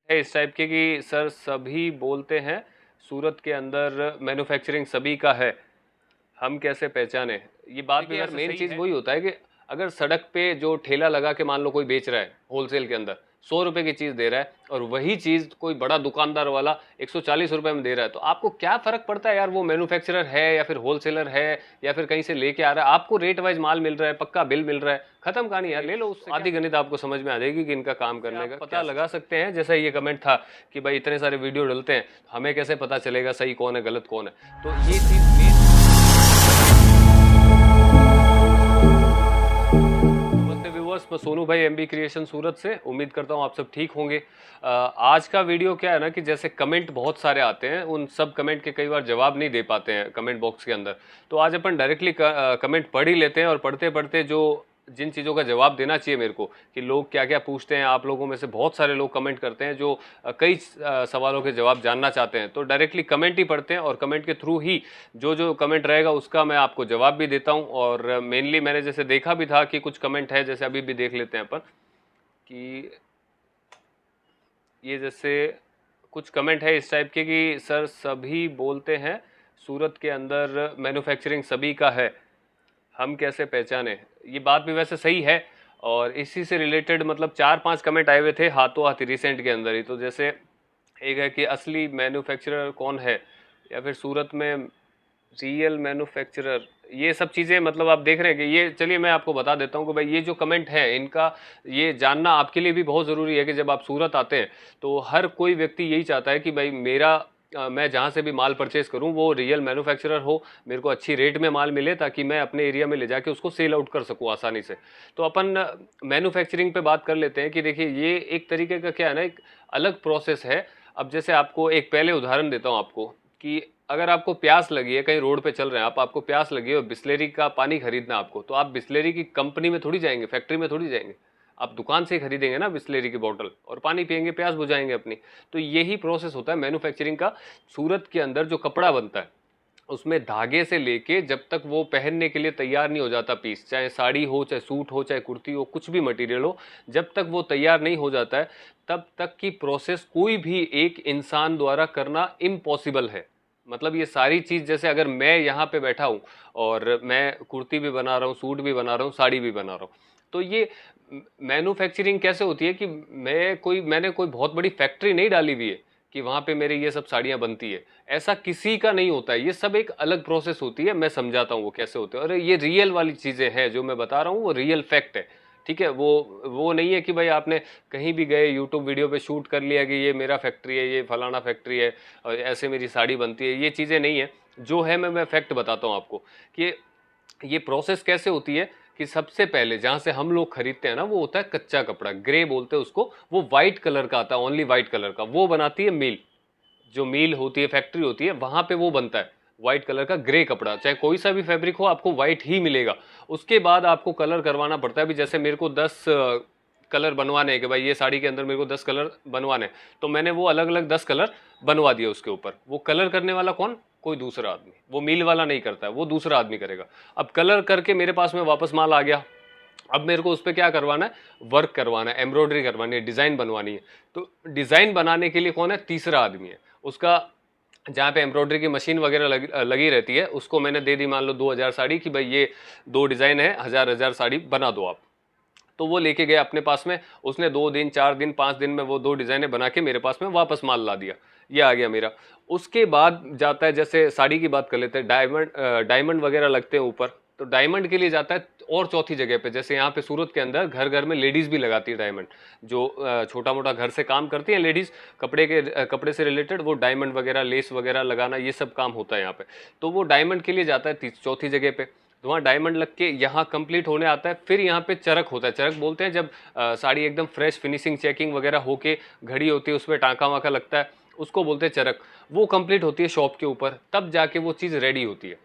है इस टाइप के कि सर सभी बोलते हैं सूरत के अंदर मैन्युफैक्चरिंग सभी का है, हम कैसे पहचाने। ये बात भी यार मेन चीज वही होता है कि अगर सड़क पे जो ठेला लगा के मान लो कोई बेच रहा है होलसेल के अंदर 100 रुपए की चीज दे रहा है और वही चीज कोई बड़ा दुकानदार वाला 140 रुपए में दे रहा है, तो आपको क्या फर्क पड़ता है यार वो मैन्युफैक्चरर है या फिर होलसेलर है या फिर कहीं से लेके आ रहा है, आपको रेट वाइज माल मिल रहा है, पक्का बिल मिल रहा है, खत्म कहानी यार, ले लो उससे। आधी गणित आपको समझ में आ जाएगी कि इनका काम करने का पता लगा सकते हैं। जैसा ये कमेंट था कि भाई इतने सारे वीडियो डलते हैं, हमें कैसे पता चलेगा सही कौन है गलत कौन है, तो ये चीज मैं सोनू भाई एमबी क्रिएशन सूरत से। उम्मीद करता हूँ आप सब ठीक होंगे। आज का वीडियो क्या है ना कि जैसे कमेंट बहुत सारे आते हैं, उन सब कमेंट के कई बार जवाब नहीं दे पाते हैं कमेंट बॉक्स के अंदर, तो आज अपन डायरेक्टली कमेंट पढ़ ही लेते हैं और पढ़ते पढ़ते जो जिन चीज़ों का जवाब देना चाहिए मेरे को कि लोग क्या क्या पूछते हैं, आप लोगों में से बहुत सारे लोग कमेंट करते हैं जो कई सवालों के जवाब जानना चाहते हैं, तो डायरेक्टली कमेंट ही पढ़ते हैं और कमेंट के थ्रू ही जो जो कमेंट रहेगा उसका मैं आपको जवाब भी देता हूं। और मेनली मैंने जैसे देखा भी था कि कुछ कमेंट है, जैसे अभी भी देख लेते हैं अपन कि ये जैसे कुछ कमेंट है इस टाइप के कि सर सभी बोलते हैं सूरत के अंदर मैन्युफैक्चरिंग सभी का है, हम कैसे पहचाने। ये बात भी वैसे सही है और इसी से रिलेटेड मतलब 4-5 कमेंट आए हुए थे हाथों हाथ रिसेंट के अंदर ही। तो जैसे एक है कि असली मैन्युफैक्चरर कौन है या फिर सूरत में रियल मैन्युफैक्चरर, ये सब चीज़ें मतलब आप देख रहे हैं कि ये, चलिए मैं आपको बता देता हूँ कि भाई ये जो कमेंट है इनका ये जानना आपके लिए भी बहुत ज़रूरी है कि जब आप सूरत आते हैं तो हर कोई व्यक्ति यही चाहता है कि भाई मेरा मैं जहाँ से भी माल परचेज करूँ वो रियल मैन्युफैक्चरर हो, मेरे को अच्छी रेट में माल मिले ताकि मैं अपने एरिया में ले जाके उसको सेल आउट कर सकूँ आसानी से। तो अपन मैन्युफैक्चरिंग पे बात कर लेते हैं कि देखिए ये एक तरीके का क्या है ना, एक अलग प्रोसेस है। अब जैसे आपको एक पहले उदाहरण देता हूँ आपको कि अगर आपको प्यास लगी है, कहीं रोड पे चल रहे हैं आप, आपको प्यास लगी है और बिस्लेरी का पानी खरीदना आपको, तो आप बिस्लेरी की कंपनी में थोड़ी जाएंगे, फैक्ट्री में थोड़ी जाएंगे, आप दुकान से ही खरीदेंगे ना बिस्लेरी की बोतल और पानी पियेंगे, प्यास बुझाएंगे अपनी। तो यही प्रोसेस होता है मैन्युफैक्चरिंग का। सूरत के अंदर जो कपड़ा बनता है उसमें धागे से लेके जब तक वो पहनने के लिए तैयार नहीं हो जाता पीस, चाहे साड़ी हो, चाहे सूट हो, चाहे कुर्ती हो, कुछ भी मटेरियल हो, जब तक वो तैयार नहीं हो जाता है तब तक की प्रोसेस कोई भी एक इंसान द्वारा करना इम्पॉसिबल है। मतलब ये सारी चीज़, जैसे अगर मैं यहाँ पे बैठा हूँ और मैं कुर्ती भी बना रहा हूँ, सूट भी बना रहा हूँ, साड़ी भी बना रहा हूँ, तो ये मैन्युफैक्चरिंग कैसे होती है कि मैंने कोई बहुत बड़ी फैक्ट्री नहीं डाली हुई है कि वहाँ पे मेरी ये सब साड़ियाँ बनती है, ऐसा किसी का नहीं होता है। ये सब एक अलग प्रोसेस होती है, मैं समझाता हूँ वो कैसे होते हैं और ये रियल वाली चीज़ें हैं जो मैं बता रहा हूँ, वो रियल फैक्ट है। ठीक है, वो नहीं है कि भाई आपने कहीं भी गए यूट्यूब वीडियो पे शूट कर लिया कि ये मेरा फैक्ट्री है, ये फलाना फैक्ट्री है और ऐसे मेरी साड़ी बनती है, ये चीज़ें नहीं है। जो है मैं फैक्ट बताता हूँ आपको कि ये प्रोसेस कैसे होती है कि सबसे पहले जहाँ से हम लोग खरीदते हैं ना वो होता है कच्चा कपड़ा, ग्रे बोलते हैं उसको, वो वाइट कलर का आता है, ओनली वाइट कलर का, वो बनाती है मिल। जो मिल होती है, फैक्ट्री होती है, वहां पे वो बनता है व्हाइट कलर का ग्रे कपड़ा, चाहे कोई सा भी फैब्रिक हो आपको व्हाइट ही मिलेगा। उसके बाद आपको कलर करवाना पड़ता है। अभी जैसे मेरे को 10 कलर बनवाने हैं कि भाई ये साड़ी के अंदर मेरे को 10 कलर बनवाने, तो मैंने वो अलग अलग 10 कलर बनवा दिया उसके ऊपर। वो कलर करने वाला कौन? कोई दूसरा आदमी, वो मिल वाला नहीं करता है, वो दूसरा आदमी करेगा। अब कलर करके मेरे पास में वापस माल आ गया, अब मेरे को उस पर क्या करवाना है? वर्क करवाना है, एम्ब्रॉयडरी करवानी है, डिज़ाइन बनवानी है। तो डिज़ाइन बनाने के लिए कौन है? तीसरा आदमी है। उसका जहाँ पे एम्ब्रॉयडरी की मशीन वगैरह लगी रहती है, उसको मैंने दे दी मान लो 2000 साड़ी कि भाई ये 2 डिज़ाइन है, 1000 साड़ी बना दो आप। तो वो लेके गया अपने पास में, उसने 2 दिन 4 दिन 5 दिन में वो 2 डिज़ाइनें बना के मेरे पास में वापस माल ला दिया, ये आ गया मेरा। उसके बाद जाता है, जैसे साड़ी की बात कर लेते हैं, डायमंड वगैरह लगते हैं ऊपर, तो डायमंड के लिए जाता है और चौथी जगह पे। जैसे यहाँ पे सूरत के अंदर घर घर में लेडीज़ भी लगाती है डायमंड, जो छोटा मोटा घर से काम करती है लेडीज़, कपड़े से रिलेटेड, वो डायमंड वगैरह लेस वगैरह लगाना, ये सब काम होता है यहाँ पे। तो वो डायमंड के लिए जाता है चौथी जगह पे, तो वहाँ डायमंड लग के यहाँ कंप्लीट होने आता है। फिर यहाँ पे चरक होता है, चरक बोलते हैं जब साड़ी एकदम फ्रेश फिनिशिंग चेकिंग वगैरह होके घड़ी होती है, उसमें टाँका वाँका लगता है, उसको बोलते हैं चरक। वो कंप्लीट होती है शॉप के ऊपर, तब जाके वो चीज़ रेडी होती है।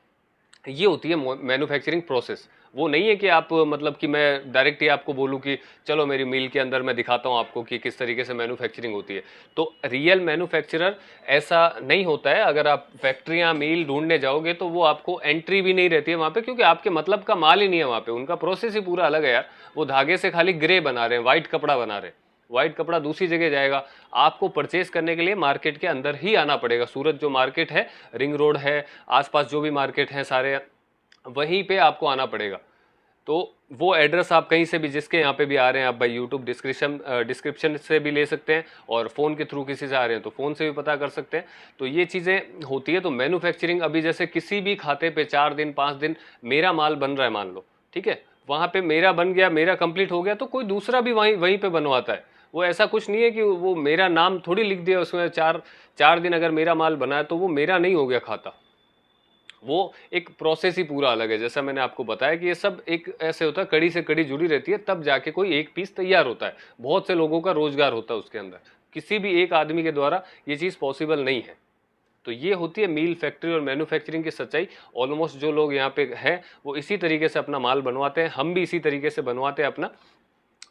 ये होती है मैन्युफैक्चरिंग प्रोसेस। वो नहीं है कि आप मतलब कि मैं डायरेक्ट ही आपको बोलूँ कि चलो मेरी मिल के अंदर मैं दिखाता हूँ आपको कि किस तरीके से मैन्युफैक्चरिंग होती है। तो रियल मैन्युफैक्चरर ऐसा नहीं होता है। अगर आप फैक्ट्रियाँ मिल ढूंढने जाओगे तो वो आपको एंट्री भी नहीं रहती है वहाँ पे, क्योंकि आपके मतलब का माल ही नहीं है वहाँ पे। उनका प्रोसेस ही पूरा अलग है यार। वो धागे से खाली ग्रे बना रहे हैं, वाइट कपड़ा बना रहे हैं, वाइट कपड़ा दूसरी जगह जाएगा। आपको परचेस करने के लिए मार्केट के अंदर ही आना पड़ेगा। सूरत जो मार्केट है, रिंग रोड है, आसपास जो भी मार्केट हैं सारे, वहीं पे आपको आना पड़ेगा। तो वो एड्रेस आप कहीं से भी, जिसके यहाँ पे भी आ रहे हैं आप भाई, यूट्यूब डिस्क्रिप्शन से भी ले सकते हैं, और फ़ोन के थ्रू किसी से आ रहे हैं तो फ़ोन से भी पता कर सकते हैं। तो ये चीज़ें होती है। तो मैन्युफैक्चरिंग अभी जैसे किसी भी खाते पे 4 दिन 5 दिन मेरा माल बन रहा है मान लो, ठीक है, वहाँ पे मेरा बन गया, मेरा कंप्लीट हो गया, तो कोई दूसरा भी वहीं वहीं पे बनवाता है। वो ऐसा कुछ नहीं है कि वो मेरा नाम थोड़ी लिख दिया उसमें, 4 दिन अगर मेरा माल बना है तो वो मेरा नहीं हो गया खाता। वो एक प्रोसेस ही पूरा अलग है। जैसा मैंने आपको बताया कि ये सब एक ऐसे होता है, कड़ी से कड़ी जुड़ी रहती है, तब जाके कोई एक पीस तैयार होता है। बहुत से लोगों का रोजगार होता है उसके अंदर, किसी भी एक आदमी के द्वारा ये चीज़ पॉसिबल नहीं है। तो ये होती है मील फैक्ट्री और मैन्युफैक्चरिंग की सच्चाई। ऑलमोस्ट जो लोग यहाँ पे हैं वो इसी तरीके से अपना माल बनवाते हैं, हम भी इसी तरीके से बनवाते हैं अपना।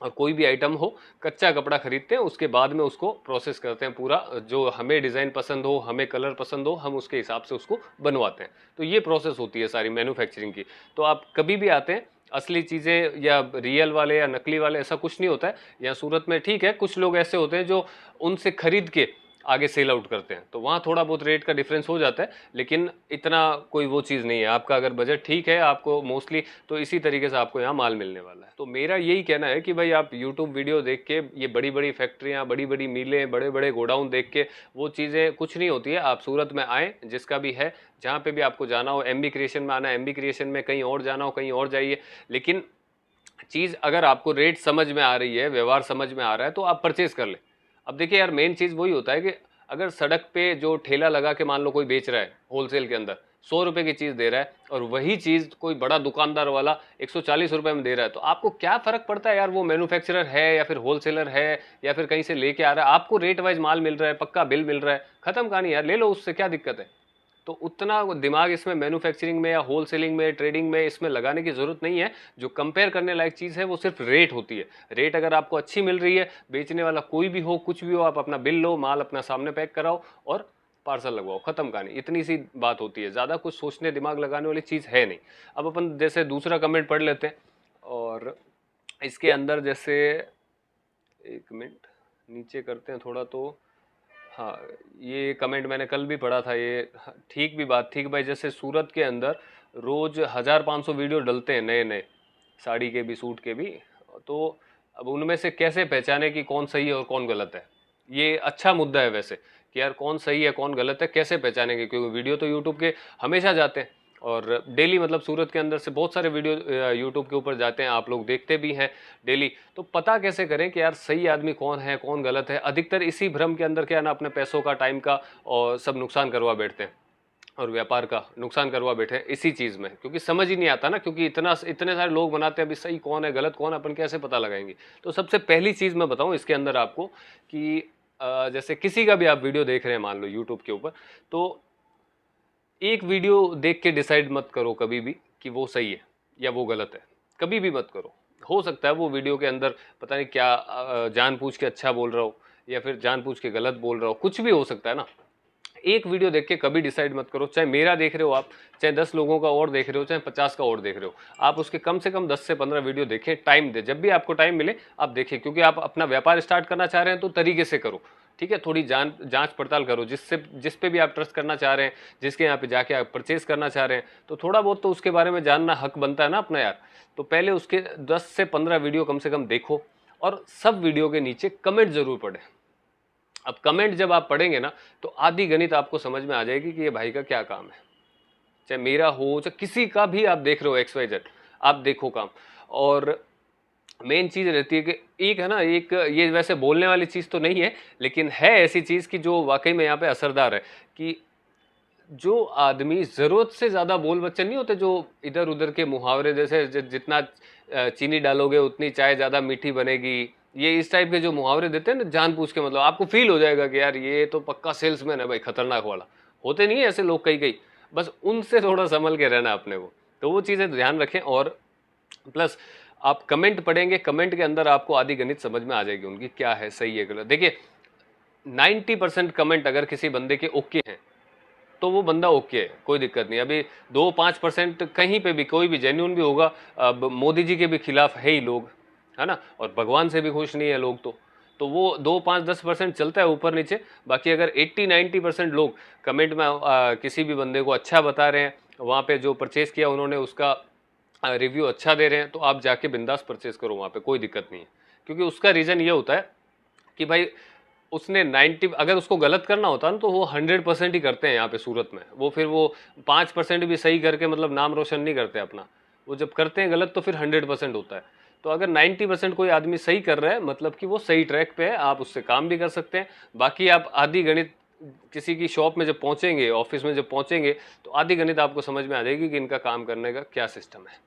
और कोई भी आइटम हो, कच्चा कपड़ा खरीदते हैं, उसके बाद में उसको प्रोसेस करते हैं पूरा, जो हमें डिज़ाइन पसंद हो, हमें कलर पसंद हो, हम उसके हिसाब से उसको बनवाते हैं। तो ये प्रोसेस होती है सारी मैन्युफैक्चरिंग की। तो आप कभी भी आते हैं, असली चीज़ें या रियल वाले या नकली वाले ऐसा कुछ नहीं होता है। यहाँ सूरत में ठीक है, कुछ लोग ऐसे होते हैं जो उनसे खरीद के आगे सेल आउट करते हैं, तो वहाँ थोड़ा बहुत रेट का डिफरेंस हो जाता है, लेकिन इतना कोई वो चीज़ नहीं है। आपका अगर बजट ठीक है आपको मोस्टली, तो इसी तरीके से आपको यहाँ माल मिलने वाला है। तो मेरा यही कहना है कि भाई आप यूट्यूब वीडियो देख के, ये बड़ी बड़ी फैक्ट्रियाँ, बड़ी बड़ी मिलें, बड़े बड़े गोडाउन देख के वो चीज़ें कुछ नहीं होती है। आप सूरत में आएँ, जिसका भी है, जहाँ पे भी आपको जाना हो, MB क्रिएशन में आना है, MB क्रिएशन में, कहीं और जाना हो कहीं और जाइए, लेकिन चीज़ अगर आपको रेट समझ में आ रही है, व्यवहार समझ में आ रहा है, तो आप परचेज कर लें। अब देखिए यार, मेन चीज़ वही होता है कि अगर सड़क पे जो ठेला लगा के मान लो कोई बेच रहा है होलसेल के अंदर, 100 रुपये की चीज़ दे रहा है, और वही चीज़ कोई बड़ा दुकानदार वाला 140 रुपये में दे रहा है, तो आपको क्या फ़र्क पड़ता है यार, वो मैन्युफैक्चरर है या फिर होलसेलर है या फिर कहीं से लेके आ रहा है? आपको रेट वाइज माल मिल रहा है, पक्का बिल मिल रहा है, खत्म कहानी यार, ले लो उससे, क्या दिक्कत है? तो उतना दिमाग इसमें मैन्युफैक्चरिंग में या होलसेलिंग में, ट्रेडिंग में, इसमें लगाने की ज़रूरत नहीं है। जो कंपेयर करने लायक चीज़ है वो सिर्फ रेट होती है। रेट अगर आपको अच्छी मिल रही है, बेचने वाला कोई भी हो, कुछ भी हो, आप अपना बिल लो, माल अपना सामने पैक कराओ और पार्सल लगवाओ, खत्म कहानी। इतनी सी बात होती है, ज़्यादा कुछ सोचने दिमाग लगाने वाली चीज़ है नहीं। अब अपन जैसे दूसरा कमेंट पढ़ लेते हैं, और इसके अंदर जैसे, एक मिनट नीचे करते हैं थोड़ा, तो हाँ, ये कमेंट मैंने कल भी पढ़ा था, ये ठीक भी बात थी कि भाई जैसे सूरत के अंदर रोज 1500 वीडियो डलते हैं नए नए, साड़ी के भी, सूट के भी। तो अब उनमें से कैसे पहचाने कि कौन सही है और कौन गलत है? ये अच्छा मुद्दा है वैसे, कि यार कौन सही है कौन गलत है कैसे पहचानेंगे, क्योंकि वीडियो तो यूट्यूब के हमेशा जाते हैं, और डेली, मतलब सूरत के अंदर से बहुत सारे वीडियो यूट्यूब के ऊपर जाते हैं, आप लोग देखते भी हैं डेली। तो पता कैसे करें कि यार सही आदमी कौन है कौन गलत है? अधिकतर इसी भ्रम के अंदर क्या ना, अपने पैसों का, टाइम का और सब नुकसान करवा बैठते हैं, और व्यापार का नुकसान करवा बैठे हैं इसी चीज़ में, क्योंकि समझ ही नहीं आता ना, क्योंकि इतने सारे लोग बनाते हैं, अभी सही कौन है गलत कौन है अपन कैसे पता लगाएंगे? तो सबसे पहली चीज़ मैं बताऊं इसके अंदर आपको कि जैसे किसी का भी आप वीडियो देख रहे हैं मान लो यूट्यूब के ऊपर, तो एक वीडियो देख के डिसाइड मत करो कभी भी कि वो सही है या वो गलत है, कभी भी मत करो। हो सकता है वो वीडियो के अंदर पता नहीं क्या जानबूझ के अच्छा बोल रहा हो, या फिर जानबूझ के गलत बोल रहा हो, कुछ भी हो सकता है ना। एक वीडियो देख के कभी डिसाइड मत करो, चाहे मेरा देख रहे हो आप, चाहे 10 लोगों का और देख रहे हो, चाहे 50 का और देख रहे हो, आप उसके कम से कम 10 से 15 वीडियो देखें, टाइम दे, जब भी आपको टाइम मिले आप देखें, क्योंकि आप अपना व्यापार स्टार्ट करना चाह रहे हैं तो तरीके से करो, ठीक है? थोड़ी जांच पड़ताल करो, जिस पे भी आप ट्रस्ट करना चाह रहे हैं, जिसके यहाँ पे जाके आप परचेज करना चाह रहे हैं, तो थोड़ा बहुत तो उसके बारे में जानना हक बनता है ना अपना यार। तो पहले उसके 10 से 15 वीडियो कम से कम देखो, और सब वीडियो के नीचे कमेंट जरूर पढ़ें। अब कमेंट जब आप पढ़ेंगे ना, तो आधी गणित आपको समझ में आ जाएगी कि ये भाई का क्या काम है। चाहे मेरा हो, चाहे किसी का भी आप देख रहे हो, XYZ, आप देखो काम। और मेन चीज़ रहती है कि एक है ना, एक ये वैसे बोलने वाली चीज़ तो नहीं है, लेकिन है ऐसी चीज़ कि जो वाकई में यहाँ पे असरदार है, कि जो आदमी ज़रूरत से ज़्यादा बोल बच्चन नहीं होते, जो इधर उधर के मुहावरे जैसे, जितना चीनी डालोगे उतनी चाय ज़्यादा मीठी बनेगी, ये इस टाइप के जो मुहावरे देते हैं ना जानबूझ के, मतलब आपको फील हो जाएगा कि यार ये तो पक्का सेल्समैन है भाई, खतरनाक वाला। होते नहीं है ऐसे लोग कई कई, बस उनसे थोड़ा संभल के रहना अपने को। तो वो चीज़ें ध्यान रखें। और प्लस आप कमेंट पढ़ेंगे, कमेंट के अंदर आपको आधी गणित समझ में आ जाएगी उनकी, क्या है सही है गलत। देखिए 90% कमेंट अगर किसी बंदे के ओके हैं तो वो बंदा ओके है, कोई दिक्कत नहीं। अभी 2-5% कहीं पे भी कोई भी जेन्युइन भी होगा, अब मोदी जी के भी खिलाफ है ही लोग, है ना, और भगवान से भी खुश नहीं है लोग। तो वो 2, 5, 10% चलता है ऊपर नीचे। बाकी अगर 80-90% लोग कमेंट में किसी भी बंदे को अच्छा बता रहे हैं, वहाँ पे जो परचेस किया उन्होंने उसका रिव्यू अच्छा दे रहे हैं, तो आप जाके बिंदास परचेस करो, वहाँ पे कोई दिक्कत नहीं है। क्योंकि उसका रीज़न ये होता है कि भाई उसने 90, अगर उसको गलत करना होता ना तो वो 100% ही करते हैं यहाँ पे सूरत में। वो फिर वो 5% भी सही करके मतलब नाम रोशन नहीं करते अपना। वो जब करते हैं गलत तो फिर 100% होता है। तो अगर 90% कोई आदमी सही कर रहा है मतलब कि वो सही ट्रैक पे है, आप उससे काम भी कर सकते हैं। बाकी आप आधी गणित किसी की शॉप में जब पहुंचेंगे, ऑफिस में जब पहुंचेंगे, तो आधी गणित आपको समझ में आ जाएगी कि इनका काम करने का क्या सिस्टम है।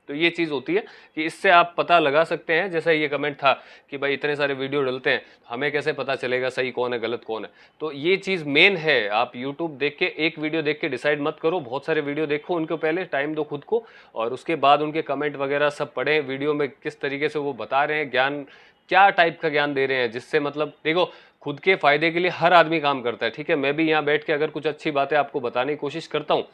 तो ये चीज़ होती है कि इससे आप पता लगा सकते हैं। जैसा ये कमेंट था कि भाई इतने सारे वीडियो डलते हैं, हमें कैसे पता चलेगा सही कौन है गलत कौन है। तो ये चीज़ मेन है। आप यूट्यूब देख के, एक वीडियो देख के डिसाइड मत करो, बहुत सारे वीडियो देखो, उनको पहले टाइम दो खुद को, और उसके बाद उनके कमेंट वगैरह सब पढ़ें, वीडियो में किस तरीके से वो बता रहे हैं, ज्ञान क्या टाइप का ज्ञान दे रहे हैं, जिससे मतलब देखो खुद के फायदे के लिए हर आदमी काम करता है। ठीक है, मैं भी यहाँ बैठ के अगर कुछ अच्छी बातें आपको बताने की कोशिश करता हूँ,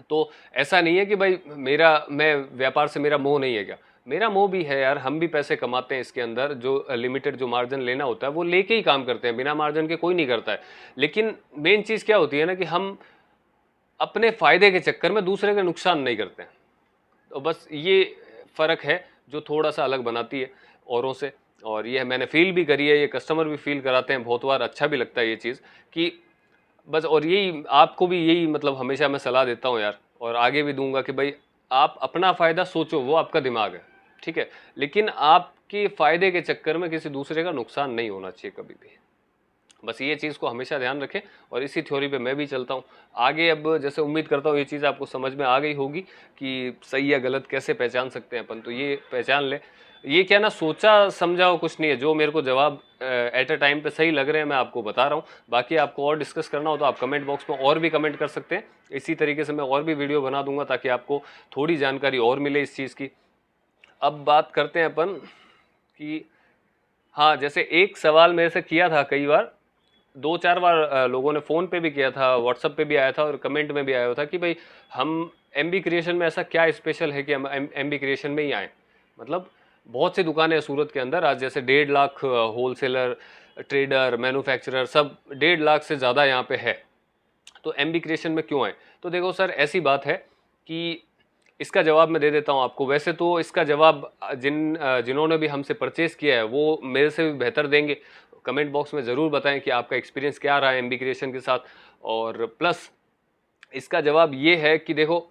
तो ऐसा नहीं है कि भाई मैं व्यापार से मेरा मोह नहीं है। क्या मेरा मोह भी है यार, हम भी पैसे कमाते हैं इसके अंदर, जो लिमिटेड जो मार्जिन लेना होता है वो लेके ही काम करते हैं, बिना मार्जिन के कोई नहीं करता है। लेकिन मेन चीज़ क्या होती है ना कि हम अपने फायदे के चक्कर में दूसरे का नुकसान नहीं करते हैं। तो बस ये फ़र्क है जो थोड़ा सा अलग बनाती है औरों से। और ये मैंने फील भी करी है, ये कस्टमर भी फील कराते हैं बहुत बार, अच्छा भी लगता है ये चीज़ कि बस। और यही आपको भी यही मतलब हमेशा मैं सलाह देता हूँ यार, और आगे भी दूंगा कि भाई आप अपना फ़ायदा सोचो, वो आपका दिमाग है, ठीक है, लेकिन आपके फ़ायदे के चक्कर में किसी दूसरे का नुकसान नहीं होना चाहिए कभी भी। बस ये चीज़ को हमेशा ध्यान रखें, और इसी थ्योरी पे मैं भी चलता हूँ आगे। अब जैसे उम्मीद करता हूँ ये चीज़ आपको समझ में आ गई होगी कि सही या गलत कैसे पहचान सकते हैं अपन, तो ये पहचान ले। ये क्या ना, सोचा समझाओ कुछ नहीं है, जो मेरे को जवाब एट अ टाइम पे सही लग रहे हैं मैं आपको बता रहा हूँ। बाकी आपको और डिस्कस करना हो तो आप कमेंट बॉक्स में और भी कमेंट कर सकते हैं। इसी तरीके से मैं और भी वीडियो बना दूंगा ताकि आपको थोड़ी जानकारी और मिले इस चीज़ की। अब बात करते हैं अपन कि हाँ, जैसे एक सवाल मेरे से किया था कई बार, 2-4 बार लोगों ने फ़ोन पे भी किया था, व्हाट्सअप पे भी आया था और कमेंट में भी आया था कि भाई हम एमबी क्रिएशन में ऐसा क्या स्पेशल है कि हम एमबी क्रिएशन में ही आए। मतलब बहुत सी दुकानें हैं सूरत के अंदर आज, जैसे 1.5 लाख होलसेलर, ट्रेडर, मैन्युफैक्चरर, सब 1.5 लाख से ज़्यादा यहाँ पे है। तो एमबी क्रिएशन में क्यों आए? तो देखो सर, ऐसी बात है कि इसका जवाब मैं दे देता हूँ आपको। वैसे तो इसका जवाब जिन्होंने भी हमसे परचेस किया है वो मेरे से भी बेहतर देंगे। कमेंट बॉक्स में ज़रूर बताएं कि आपका एक्सपीरियंस क्या रहा है एमबी क्रिएशन के साथ। और प्लस इसका जवाब ये है कि देखो,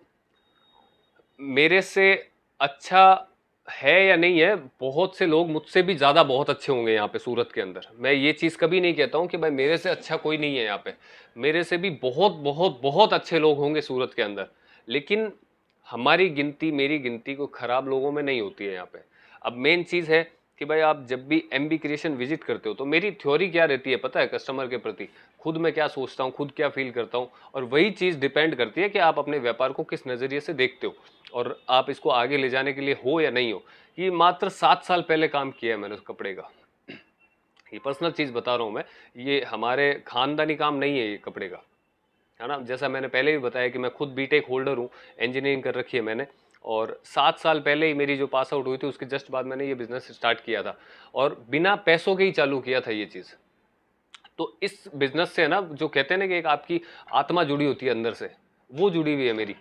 मेरे से अच्छा है या नहीं है, बहुत से लोग मुझसे भी ज़्यादा बहुत अच्छे होंगे यहाँ पे सूरत के अंदर। मैं ये चीज़ कभी नहीं कहता हूँ कि भाई मेरे से अच्छा कोई नहीं है यहाँ पे। मेरे से भी बहुत बहुत बहुत अच्छे लोग होंगे सूरत के अंदर, लेकिन हमारी गिनती, मेरी गिनती कोई ख़राब लोगों में नहीं होती है यहाँ पे। अब मेन चीज़ है कि भाई आप जब भी एमबी क्रिएशन विजिट करते हो तो मेरी थ्योरी क्या रहती है पता है कस्टमर के प्रति? खुद मैं क्या सोचता हूँ, खुद क्या फील करता हूँ, और वही चीज़ डिपेंड करती है कि आप अपने व्यापार को किस नज़रिए से देखते हो और आप इसको आगे ले जाने के लिए हो या नहीं हो। ये मात्र 7 साल पहले काम किया है मैंने उस कपड़े का। ये पर्सनल चीज़ बता रहा हूँ मैं, ये हमारे खानदानी काम नहीं है ये कपड़े का, है ना। जैसा मैंने पहले भी बताया कि मैं खुद बीटेक होल्डर हूँ, इंजीनियरिंग कर रखी है मैंने, और 7 साल पहले ही मेरी जो पास आउट हुई थी उसके जस्ट बाद मैंने ये बिज़नेस स्टार्ट किया था, और बिना पैसों के ही चालू किया था ये चीज़। तो इस बिज़नेस से ना, जो कहते हैं ना कि एक आपकी आत्मा जुड़ी होती है अंदर से, वो जुड़ी हुई है मेरी।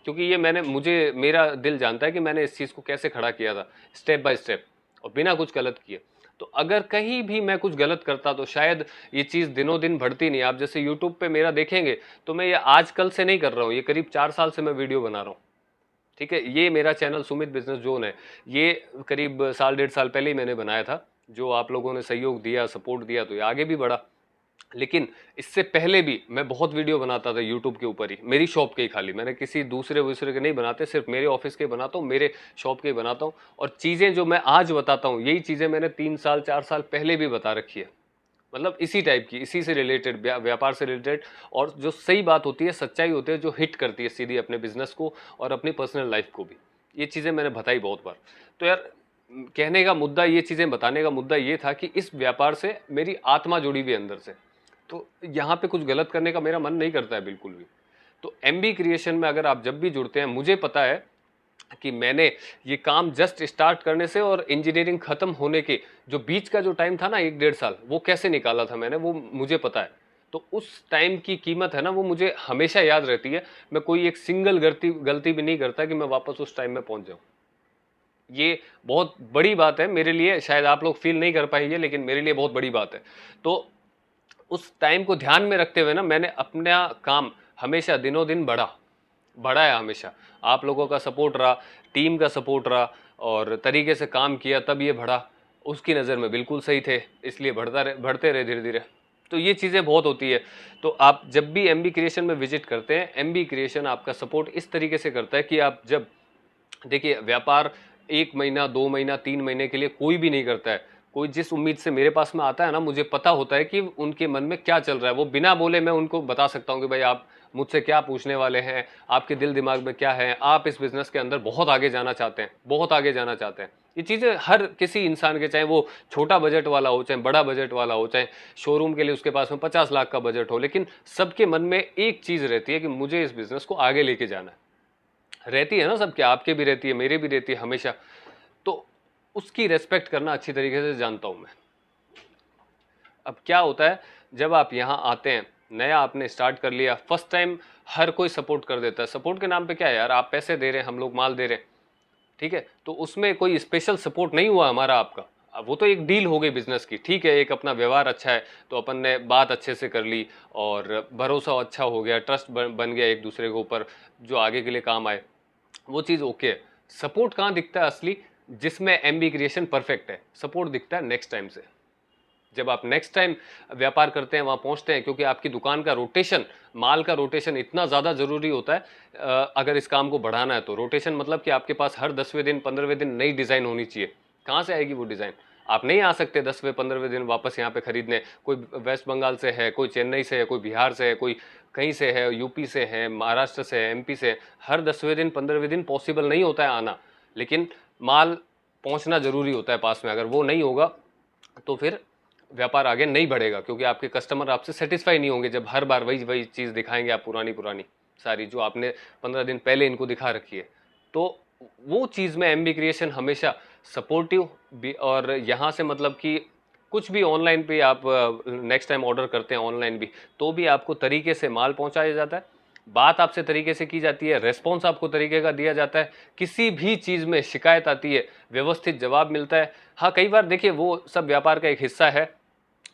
क्योंकि ये मेरा दिल जानता है कि मैंने इस चीज़ को कैसे खड़ा किया था, स्टेप बाय स्टेप, और बिना कुछ गलत किए। तो अगर कहीं भी मैं कुछ गलत करता तो शायद ये चीज़ दिनों दिन बढ़ती नहीं। आप जैसे यूट्यूब पे मेरा देखेंगे तो मैं ये आज कल से नहीं कर रहा हूँ, ये करीब 4 साल से मैं वीडियो बना रहा हूँ, ठीक है। ये मेरा चैनल सुमित बिजनेस जोन है, ये करीब साल 1.5 साल पहले ही मैंने बनाया था। जो आप लोगों ने सहयोग दिया, सपोर्ट दिया, तो ये आगे भी बढ़ा। लेकिन इससे पहले भी मैं बहुत वीडियो बनाता था यूट्यूब के ऊपर ही, मेरी शॉप के ही खाली, मैंने किसी दूसरे के नहीं बनाते, सिर्फ मेरे ऑफिस के बनाता हूँ, मेरे शॉप के बनाता हूँ। और चीज़ें जो मैं आज बताता हूँ यही चीज़ें मैंने 3 साल 4 साल पहले भी बता रखी है। मतलब इसी टाइप की, इसी से रिलेटेड, व्यापार से रिलेटेड, और जो सही बात होती है, सच्चाई होती है, जो हिट करती है सीधी अपने बिजनेस को और अपनी पर्सनल लाइफ को भी, ये चीज़ें मैंने बताई बहुत बार। तो यार कहने का मुद्दा, ये चीज़ें बताने का मुद्दा ये था कि इस व्यापार से मेरी आत्मा जुड़ी हुई है अंदर से, तो यहाँ पे कुछ गलत करने का मेरा मन नहीं करता है बिल्कुल भी। तो एमबी क्रिएशन में अगर आप जब भी जुड़ते हैं, मुझे पता है कि मैंने ये काम जस्ट स्टार्ट करने से और इंजीनियरिंग ख़त्म होने के जो बीच का जो टाइम था ना, 1-1.5 साल, वो कैसे निकाला था मैंने, वो मुझे पता है। तो उस टाइम की कीमत है ना, वो मुझे हमेशा याद रहती है। मैं कोई एक सिंगल गलती भी नहीं करता कि मैं वापस उस टाइम में पहुंच जाऊं। ये बहुत बड़ी बात है मेरे लिए, शायद आप लोग फील नहीं कर पाएंगे, लेकिन मेरे लिए बहुत बड़ी बात है। तो उस टाइम को ध्यान में रखते हुए ना, मैंने अपना काम हमेशा दिनों दिन बढ़ाया हमेशा। आप लोगों का सपोर्ट रहा, टीम का सपोर्ट रहा, और तरीके से काम किया, तब ये बढ़ा। उसकी नज़र में बिल्कुल सही थे, इसलिए बढ़ते रहे धीरे धीरे। तो ये चीज़ें बहुत होती है। तो आप जब भी एमबी क्रिएशन में विजिट करते हैं, एमबी क्रिएशन आपका सपोर्ट इस तरीके से करता है कि आप जब देखिए, व्यापार 1 महीना 2 महीना 3 महीने के लिए कोई भी नहीं करता है। कोई जिस उम्मीद से मेरे पास में आता है ना, मुझे पता होता है कि उनके मन में क्या चल रहा है। वो बिना बोले मैं उनको बता सकता हूँ कि भाई आप मुझसे क्या पूछने वाले हैं, आपके दिल दिमाग में क्या है, आप इस बिजनेस के अंदर बहुत आगे जाना चाहते हैं, बहुत आगे जाना चाहते हैं। ये चीज़ें हर किसी इंसान के, चाहे वो छोटा बजट वाला हो, चाहे बड़ा बजट वाला हो, चाहे शोरूम के लिए उसके पास में 50 लाख का बजट हो, लेकिन सबके मन में एक चीज़ रहती है कि मुझे इस बिजनेस को आगे लेके जाना है। रहती है ना सबके, आपके भी रहती है, मेरे भी रहती है हमेशा। तो उसकी रेस्पेक्ट करना अच्छी तरीके से जानता हूं मैं। अब क्या होता है, जब आप यहाँ आते हैं, नया आपने स्टार्ट कर लिया, फर्स्ट टाइम हर कोई सपोर्ट कर देता है। सपोर्ट के नाम पे क्या है यार, आप पैसे दे रहे हैं, हम लोग माल दे रहे हैं, ठीक है। तो उसमें कोई स्पेशल सपोर्ट नहीं हुआ हमारा आपका। अब वो तो एक डील हो गई बिजनेस की, ठीक है, एक अपना व्यवहार अच्छा है तो अपन ने बात अच्छे से कर ली, और भरोसा अच्छा हो गया, ट्रस्ट बन गया एक दूसरे के ऊपर, जो आगे के लिए काम आए, वो चीज़ ओके है। सपोर्ट कहाँ दिखता है असली, जिसमें एमबी क्रिएशन परफेक्ट है। सपोर्ट दिखता है नेक्स्ट टाइम से, जब आप नेक्स्ट टाइम व्यापार करते हैं, वहाँ पहुँचते हैं, क्योंकि आपकी दुकान का रोटेशन, माल का रोटेशन इतना ज़्यादा ज़रूरी होता है। अगर इस काम को बढ़ाना है तो रोटेशन मतलब कि आपके पास हर 10वें दिन 15वें दिन नई डिज़ाइन होनी चाहिए। कहाँ से आएगी वो डिज़ाइन? आप नहीं आ सकते 10वें 15वें दिन वापस यहाँ पे खरीदने। कोई वेस्ट बंगाल से है, कोई चेन्नई से है, कोई बिहार से है, कोई कहीं से है, यूपी से है, महाराष्ट्र से है, एमपी से है। हर 10वें दिन 15वें दिन पॉसिबल नहीं होता है आना, लेकिन माल पहुँचना ज़रूरी होता है पास में। अगर वो नहीं होगा तो फिर व्यापार आगे नहीं बढ़ेगा, क्योंकि आपके कस्टमर आपसे सेटिस्फाई नहीं होंगे जब हर बार वही वही चीज़ दिखाएंगे आप, पुरानी पुरानी सारी, जो आपने 15 दिन पहले इनको दिखा रखी है। तो वो चीज़ में एमबी क्रिएशन हमेशा सपोर्टिव भी। और यहाँ से मतलब कि कुछ भी ऑनलाइन पे आप नेक्स्ट टाइम ऑर्डर करते हैं ऑनलाइन भी, तो भी आपको तरीके से माल पहुँचाया जाता है, बात आपसे तरीके से की जाती है, रेस्पॉन्स आपको तरीके का दिया जाता है। किसी भी चीज़ में शिकायत आती है, व्यवस्थित जवाब मिलता है। हाँ, कई बार देखिए वो सब व्यापार का एक हिस्सा है।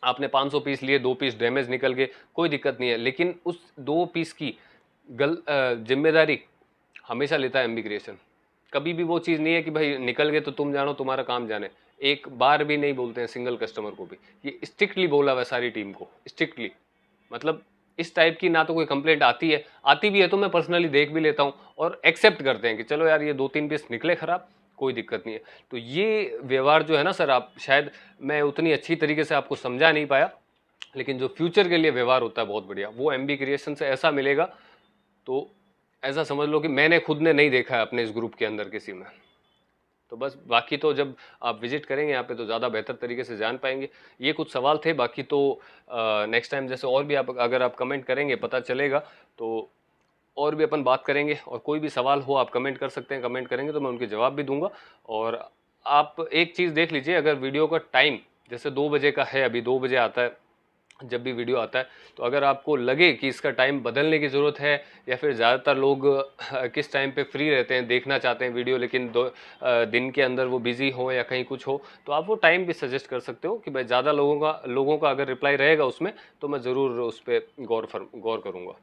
आपने 500 पीस लिए, 2 पीस डैमेज निकल गए, कोई दिक्कत नहीं है, लेकिन उस 2 पीस की जिम्मेदारी हमेशा लेता है एमबी क्रिएशन। कभी भी वो चीज़ नहीं है कि भाई निकल गए तो तुम जानो, तुम्हारा काम जाने। एक बार भी नहीं बोलते हैं सिंगल कस्टमर को भी। ये स्ट्रिक्टली बोला हुआ है सारी टीम को, स्ट्रिक्टली। मतलब इस टाइप की ना तो कोई कंप्लेंट आती है, आती भी है तो मैं पर्सनली देख भी लेता हूँ, और एक्सेप्ट करते हैं कि चलो यार ये 2-3 पीस निकले खराब, कोई दिक्कत नहीं है। तो ये व्यवहार जो है ना सर, आप शायद मैं उतनी अच्छी तरीके से आपको समझा नहीं पाया, लेकिन जो फ्यूचर के लिए व्यवहार होता है बहुत बढ़िया, वो एमबी क्रिएशन से ऐसा मिलेगा। तो ऐसा समझ लो कि मैंने खुद ने नहीं देखा है अपने इस ग्रुप के अंदर किसी में। तो बस, बाकी तो जब आप विजिट करेंगे यहाँ पे तो ज़्यादा बेहतर तरीके से जान पाएंगे। ये कुछ सवाल थे, बाकी तो नेक्स्ट टाइम जैसे और भी आप अगर आप कमेंट करेंगे पता चलेगा, तो और भी अपन बात करेंगे। और कोई भी सवाल हो आप कमेंट कर सकते हैं, कमेंट करेंगे तो मैं उनके जवाब भी दूंगा। और आप एक चीज़ देख लीजिए, अगर वीडियो का टाइम जैसे 2 बजे का है, अभी 2 बजे आता है जब भी वीडियो आता है, तो अगर आपको लगे कि इसका टाइम बदलने की ज़रूरत है, या फिर ज़्यादातर लोग किस टाइम पे फ्री रहते हैं, देखना चाहते हैं वीडियो, लेकिन दिन के अंदर वो बिज़ी हो या कहीं कुछ हो, तो आप वो टाइम भी सजेस्ट कर सकते हो कि भाई ज़्यादा लोगों का अगर रिप्लाई रहेगा उसमें, तो मैं ज़रूर उस पर गौर करूँगा।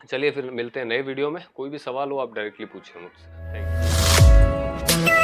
चलिए फिर मिलते हैं नए वीडियो में। कोई भी सवाल हो आप डायरेक्टली पूछिए मुझसे। Thank you.